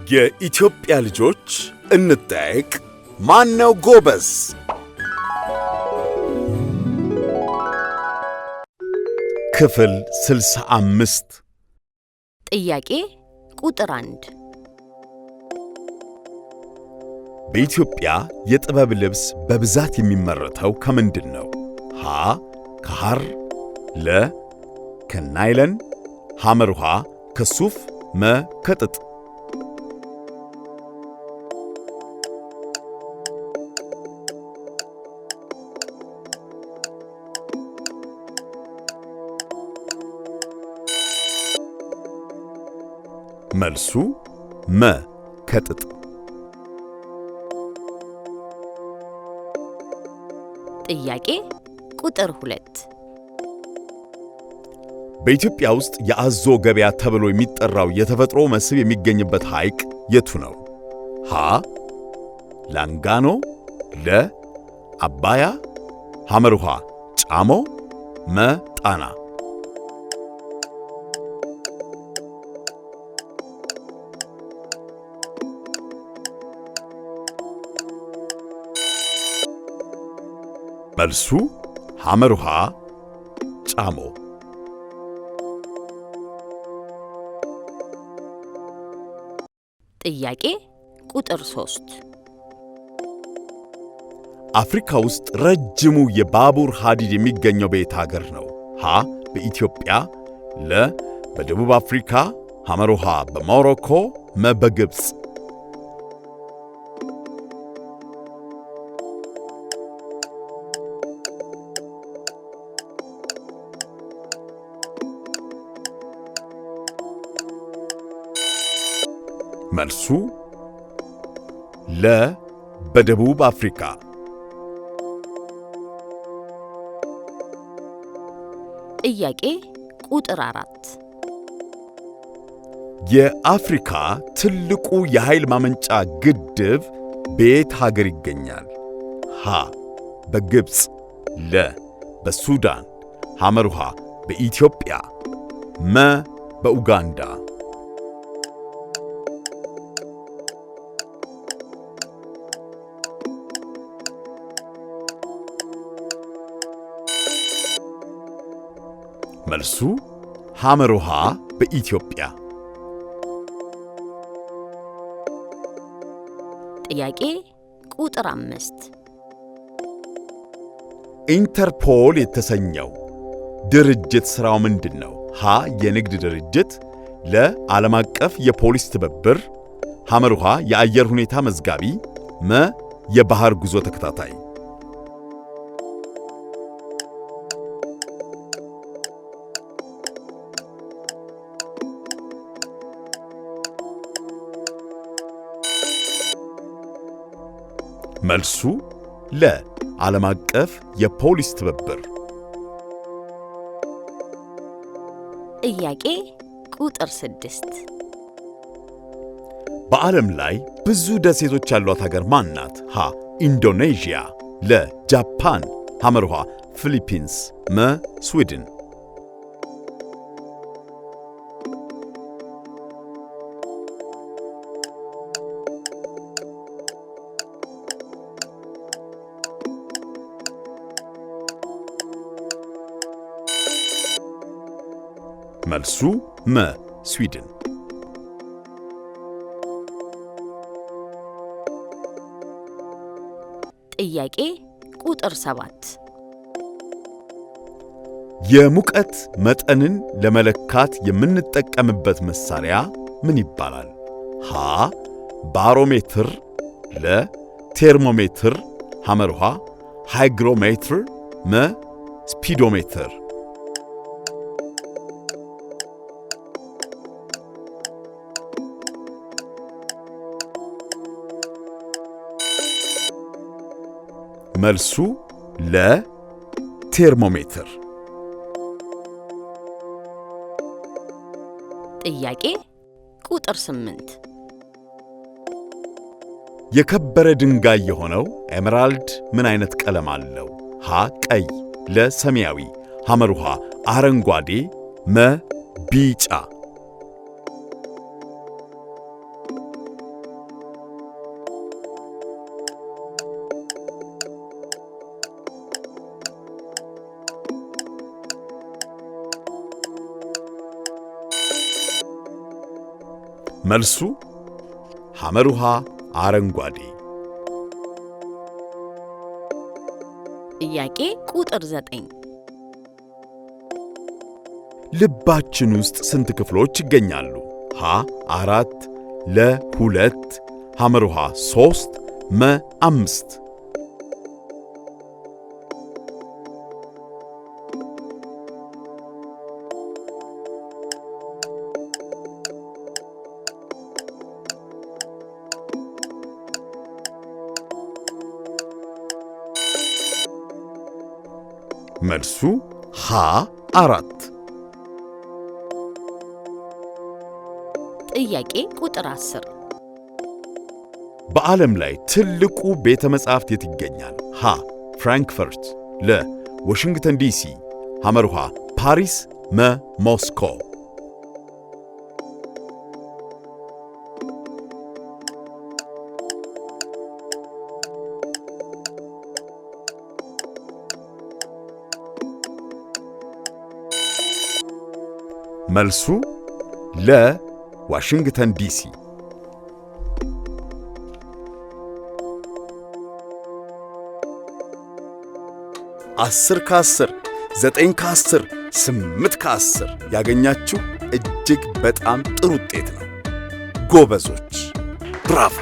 የኢትዮጵያ ልጆች እንጠይቅ። ማነው ጎበዝ? ክፍል 65 ጥያቄ ቁጥር 1 በኢትዮጵያ የጥበብ ልብስ በብዛት የሚመረተው ከምንድን ነው? ሀ ከሐር፣ ለ ከናይለን፣ ሐመርሃ ከሱፍ፣ መ ከጥጥ። መልሱ መ ከጥጥ። ጥያቄ ቁጥር 2 በኢትዮጵያ ውስጥ የአዞ ገበያ ተብሎ የሚጠራው የተፈጥሮ መስህብ የሚገኝበት ሐይቅ የቱ ነው? ሀ ላንጋኖ፣ ለ አባያ፣ ሐመርሃ ጫሞ፣ መ ጣና። መልሱ ሐመርሃ ጫሞ። ጥያቄ ቁጥር 3 አፍሪካ ውስጥ ረጅሙ የባቡር ሐዲድ የሚገኘው በየት ሀገር ነው? ሀ በኢትዮጵያ፣ ለ በደቡብ አፍሪካ፣ ሐመርሃ በሞሮኮ፣ መ በግብፅ። መልሱ ለ በደቡብ አፍሪካ። ጥያቄ ቁጥር 4 የአፍሪካ ትልቁ የኃይል ማመንጫ ግድብ በየት ሀገር ይገኛል? ሀ በግብፅ፣ ለ በሱዳን፣ ሐመርሃ በኢትዮጵያ፣ መ በኡጋንዳ። መልሱ ሐመርሃ በኢትዮጵያ። ጥያቄ ቁጥር 5 ኢንተርፖል የተሰኘው ድርጅት ሥራው ምንድን ነው? ሀ የንግድ ድርጅት፣ ለ ዓለም አቀፍ የፖሊስ ትብብር፣ ሐመርሃ የአየር ሁኔታ መዝጋቢ፣ መ የባህር ጉዞ ተከታታይ። መልሱ ለ ዓለም አቀፍ የፖሊስ ትብብር። ጥያቄ ቁጥር 6 በዓለም ላይ ብዙ ደሴቶች ያሏት ሀገር ማን ናት? ሀ ኢንዶኔዥያ፣ ለ ጃፓን፣ ሐመርሃ ፊሊፒንስ፣ መ ስዊድን። መልሱ መ ስዊድን። ጥያቄ ቁጥር 7 የሙቀት መጠንን ለመለካት የምንጠቀምበት መሳሪያ ምን ይባላል? ሀ ባሮሜትር፣ ለ ቴርሞሜትር፣ ሐመርሃ ሃይግሮሜትር፣ መ ስፒዶሜትር። መልሱ ለ ቴርሞሜትር። ጥያቄ ቁጥር 8 የከበረ ድንጋይ የሆነው ኤመራልድ ምን አይነት ቀለም አለው? ሀ ቀይ፣ ለ ሰማያዊ፣ ሐመርሃ አረንጓዴ፣ መ ቢጫ። መልሱ ሐመሩሃ አረንጓዴ። ጥያቄ ቁጥር 9 ልባችን ውስጥ ስንት ክፍሎች ይገኛሉ? ሀ 4 ለ 2 ሐመሩሃ 3 መ 5 መልሱ ሀ 4 ጥያቄ ቁጥር 10 በዓለም ላይ ትልቁ ቤተ መጻሕፍት የት ይገኛል? ሀ ፍራንክፈርት ለ ዋሽንግተን ዲሲ ሐመሩሃ ፓሪስ መ ሞስኮ መልሱ ለ ዋሽንግተን ዲሲ። 10 ከ10 9 ከ10 8 ከ10 ያገኛችሁ እጅግ በጣም ጥሩ ውጤት ነው። ጎበዞች፣ ብራቮ!